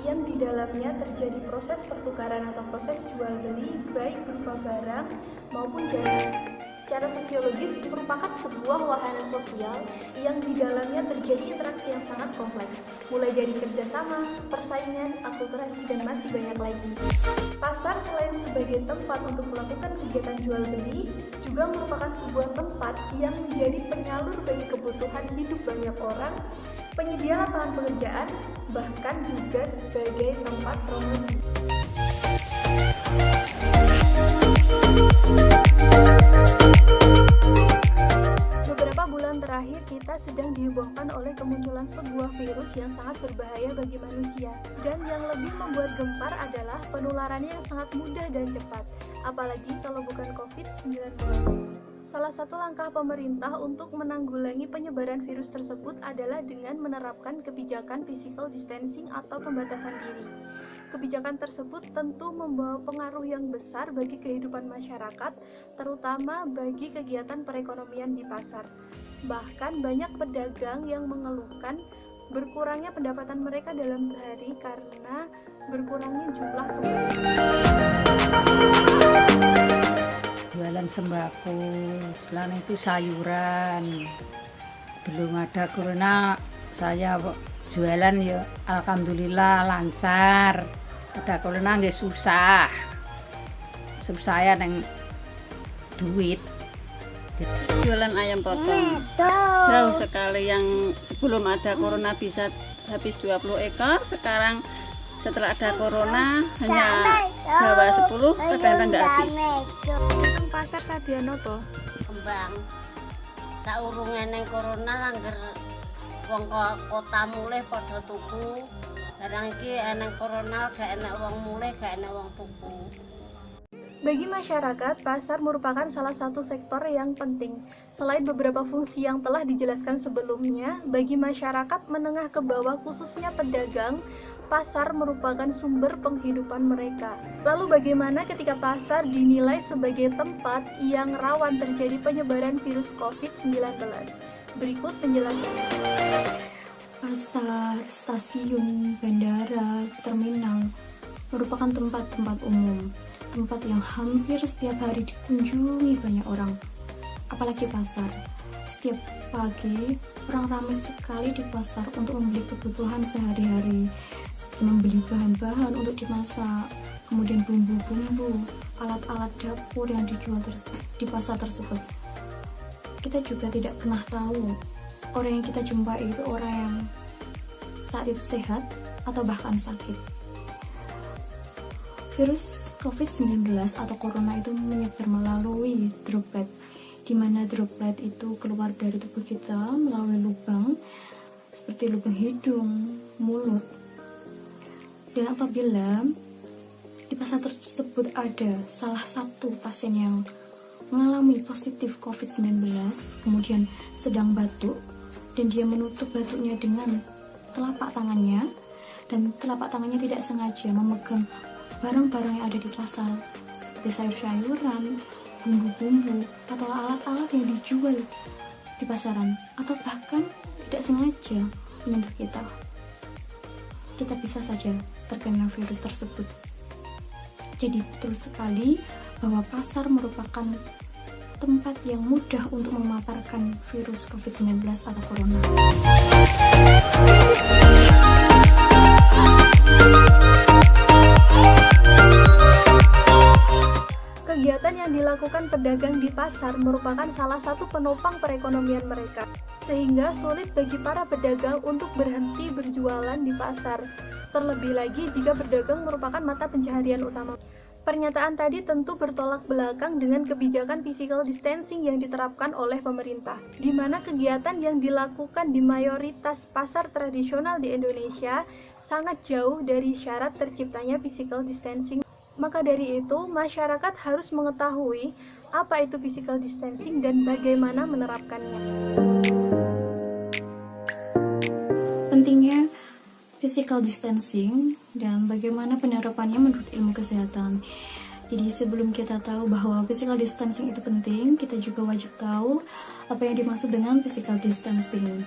yang di dalamnya terjadi proses pertukaran atau proses jual beli baik berupa barang maupun jasa. Secara sosiologis merupakan sebuah wahana sosial yang di dalamnya terjadi interaksi yang sangat kompleks, mulai dari kerjasama, persaingan, akulturasi, dan masih banyak lagi. Pasar selain sebagai tempat untuk melakukan kegiatan jual beli, juga merupakan sebuah tempat yang menjadi penyalur bagi kebutuhan hidup banyak orang, penyedia lapangan pekerjaan, bahkan juga sebagai tempat promosi. Terakhir kita sedang dihebohkan oleh kemunculan sebuah virus yang sangat berbahaya bagi manusia, dan yang lebih membuat gempar adalah penularannya yang sangat mudah dan cepat, apalagi kalau bukan COVID-19. Salah satu langkah pemerintah untuk menanggulangi penyebaran virus tersebut adalah dengan menerapkan kebijakan physical distancing atau pembatasan diri. Kebijakan tersebut tentu membawa pengaruh yang besar bagi kehidupan masyarakat, terutama bagi kegiatan perekonomian di pasar. Bahkan banyak pedagang yang mengeluhkan berkurangnya pendapatan mereka dalam sehari karena berkurangnya jumlah pembeli. Jualan sembako, selain itu sayuran. Belum ada corona, saya jualan ya alhamdulillah lancar. Ada corona nggak susah. Saya neng duit. Jualan ayam potong jauh sekali, yang sebelum ada corona bisa habis 20 ekor, sekarang setelah ada corona hanya bawa 10, kadang-kadang nggak habis. Tentang pasar Sadiano po? Kembang saurunge neng corona langgar wong kota mulih padha tuku. Barang iki eneng corona gak enak wong mulih, gak enak wong tuku. Bagi masyarakat, pasar merupakan salah satu sektor yang penting. Selain beberapa fungsi yang telah dijelaskan sebelumnya, bagi masyarakat menengah ke bawah khususnya pedagang, pasar merupakan sumber penghidupan mereka. Lalu bagaimana ketika pasar dinilai sebagai tempat yang rawan terjadi penyebaran virus COVID-19? Berikut penjelasannya. Pasar, stasiun, bandara, terminal merupakan tempat-tempat umum, tempat yang hampir setiap hari dikunjungi banyak orang. Apalagi pasar, setiap pagi orang ramai sekali di pasar untuk membeli kebutuhan sehari-hari, seperti membeli bahan-bahan untuk dimasak, kemudian bumbu-bumbu, alat-alat dapur yang dijual di pasar tersebut. Kita juga tidak pernah tahu orang yang kita jumpai itu orang yang saat itu sehat atau bahkan sakit. Virus COVID-19 atau corona itu menyebar melalui droplet, di mana droplet itu keluar dari tubuh kita melalui lubang seperti lubang hidung, mulut. Dan apabila di pasar tersebut ada salah satu pasien yang mengalami positif COVID-19, kemudian sedang batuk, dan dia menutup batuknya dengan telapak tangannya, dan telapak tangannya tidak sengaja memegang barang-barang yang ada di pasar seperti sayur-sayuran, bumbu-bumbu, atau alat-alat yang dijual di pasaran, atau bahkan tidak sengaja menyentuh kita bisa saja terkena virus tersebut. Jadi betul sekali bahwa pasar merupakan tempat yang mudah untuk memaparkan virus COVID-19 atau corona. Kegiatan yang dilakukan pedagang di pasar merupakan salah satu penopang perekonomian mereka, sehingga sulit bagi para pedagang untuk berhenti berjualan di pasar. Terlebih lagi jika berdagang merupakan mata pencaharian utama. Pernyataan tadi tentu bertolak belakang dengan kebijakan physical distancing yang diterapkan oleh pemerintah, di mana kegiatan yang dilakukan di mayoritas pasar tradisional di Indonesia sangat jauh dari syarat terciptanya physical distancing. Maka dari itu, masyarakat harus mengetahui apa itu physical distancing dan bagaimana menerapkannya. Pentingnya physical distancing dan bagaimana penerapannya menurut ilmu kesehatan. Jadi sebelum kita tahu bahwa physical distancing itu penting, kita juga wajib tahu apa yang dimaksud dengan physical distancing.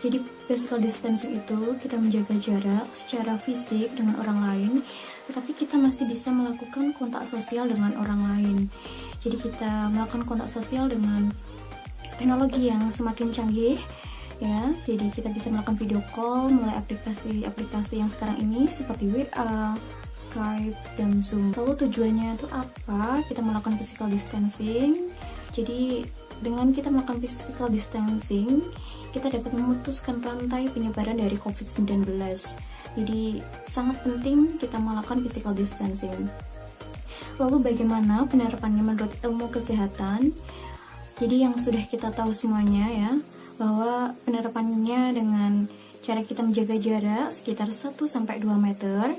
Jadi physical distancing itu kita menjaga jarak secara fisik dengan orang lain, tetapi kita masih bisa melakukan kontak sosial dengan orang lain. Jadi kita melakukan kontak sosial dengan teknologi yang semakin canggih, ya. Jadi kita bisa melakukan video call melalui aplikasi yang sekarang ini seperti WA, Skype, dan Zoom. Lalu tujuannya itu apa? Kita melakukan physical distancing. Jadi dengan kita melakukan physical distancing, kita dapat memutuskan rantai penyebaran dari COVID-19. Jadi sangat penting kita melakukan physical distancing. Lalu bagaimana penerapannya menurut ilmu kesehatan? Jadi yang sudah kita tahu semuanya ya, bahwa penerapannya dengan cara kita menjaga jarak sekitar 1-2 meter.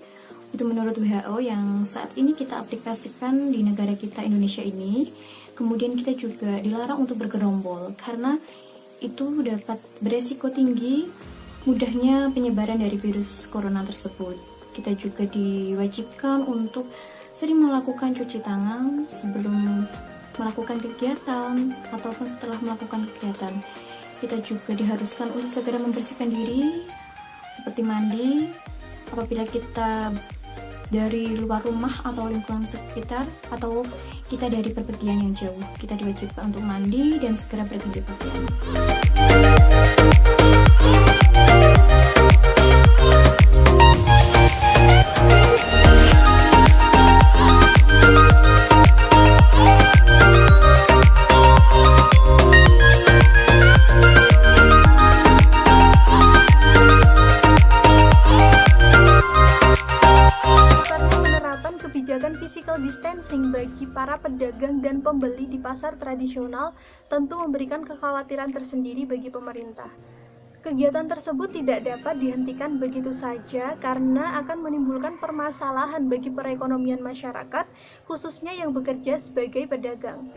Itu menurut WHO yang saat ini kita aplikasikan di negara kita Indonesia ini. Kemudian kita juga dilarang untuk bergerombol karena itu dapat beresiko tinggi mudahnya penyebaran dari virus corona tersebut. Kita juga diwajibkan untuk sering melakukan cuci tangan sebelum melakukan kegiatan ataupun setelah melakukan kegiatan. Kita juga diharuskan untuk segera membersihkan diri seperti mandi apabila kita dari luar rumah atau lingkungan sekitar, atau kita dari perpergian yang jauh. Kita diwajibkan untuk mandi dan segera berganti pakaian. Physical distancing bagi para pedagang dan pembeli di pasar tradisional tentu memberikan kekhawatiran tersendiri bagi pemerintah. Kegiatan tersebut tidak dapat dihentikan begitu saja karena akan menimbulkan permasalahan bagi perekonomian masyarakat, khususnya yang bekerja sebagai pedagang.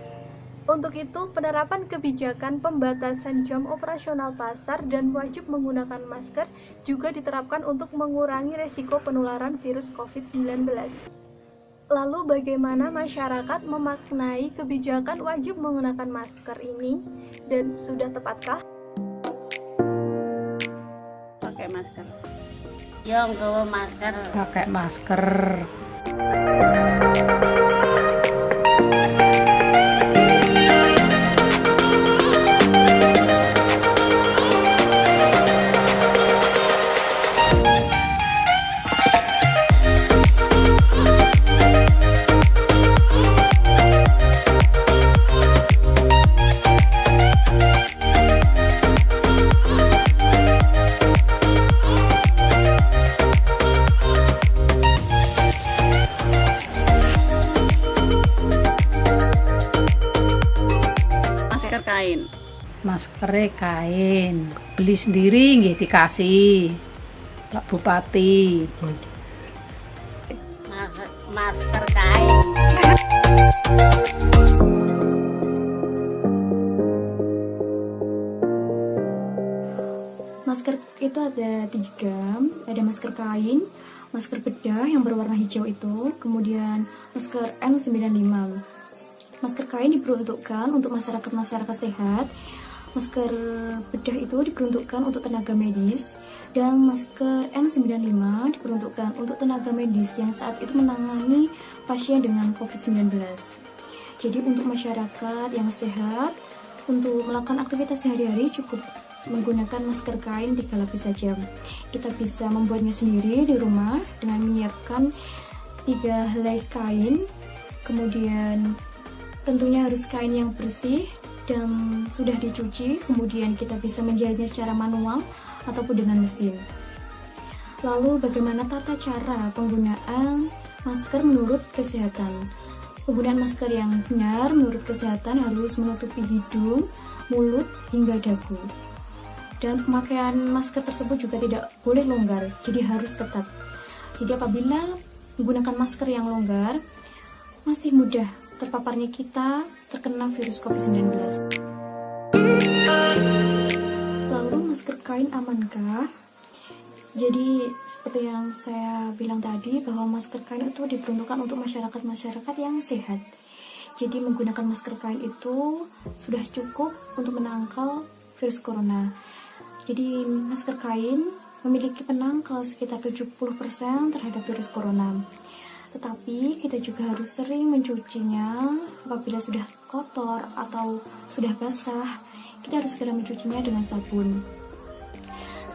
Untuk itu, penerapan kebijakan pembatasan jam operasional pasar dan wajib menggunakan masker juga diterapkan untuk mengurangi resiko penularan virus COVID-19. Lalu bagaimana masyarakat memaknai kebijakan wajib menggunakan masker ini dan sudah tepatkah? Pakai masker. Yo nggawa masker. Pakai masker. Maskernya kain, beli sendiri nggih dikasih Pak Bupati. Masker kain. Masker itu ada 3, ada masker kain, masker bedah yang berwarna hijau itu, kemudian masker N95. Masker kain diperuntukkan untuk masyarakat sehat, masker bedah itu diperuntukkan untuk tenaga medis, dan masker N95 diperuntukkan untuk tenaga medis yang saat itu menangani pasien dengan COVID-19. Jadi untuk masyarakat yang sehat, untuk melakukan aktivitas sehari-hari cukup menggunakan masker kain 3 lapis saja. Kita bisa membuatnya sendiri di rumah dengan menyiapkan 3 helai kain, kemudian tentunya harus kain yang bersih dan sudah dicuci, kemudian kita bisa menjahitnya secara manual ataupun dengan mesin. Lalu bagaimana tata cara penggunaan masker menurut kesehatan? Penggunaan masker yang benar menurut kesehatan harus menutupi hidung, mulut, hingga dagu. Dan pemakaian masker tersebut juga tidak boleh longgar, jadi harus ketat. Jadi apabila menggunakan masker yang longgar, masih mudah terpaparnya kita terkena virus COVID-19. Lalu masker kain amankah? Jadi seperti yang saya bilang tadi, bahwa masker kain itu diperuntukkan untuk masyarakat yang sehat. Jadi menggunakan masker kain itu sudah cukup untuk menangkal virus corona. Jadi masker kain memiliki penangkal sekitar 70% terhadap virus corona. Tetapi kita juga harus sering mencucinya. Apabila sudah kotor atau sudah basah, kita harus segera mencucinya dengan sabun.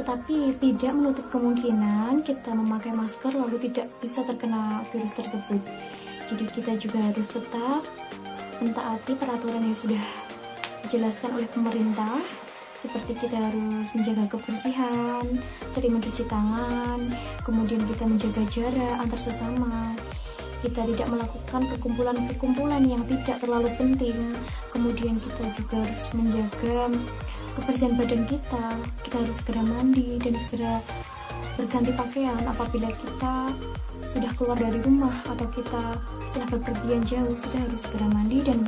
Tetapi tidak menutup kemungkinan kita memakai masker lalu tidak bisa terkena virus tersebut. Jadi kita juga harus tetap mentaati peraturan yang sudah dijelaskan oleh pemerintah, seperti kita harus menjaga kebersihan, sering mencuci tangan, kemudian kita menjaga jarak antar sesama, kita tidak melakukan perkumpulan-perkumpulan yang tidak terlalu penting, kemudian kita juga harus menjaga kebersihan badan kita harus segera mandi dan segera berganti pakaian apabila kita sudah keluar dari rumah atau kita setelah bepergian jauh, kita harus segera mandi dan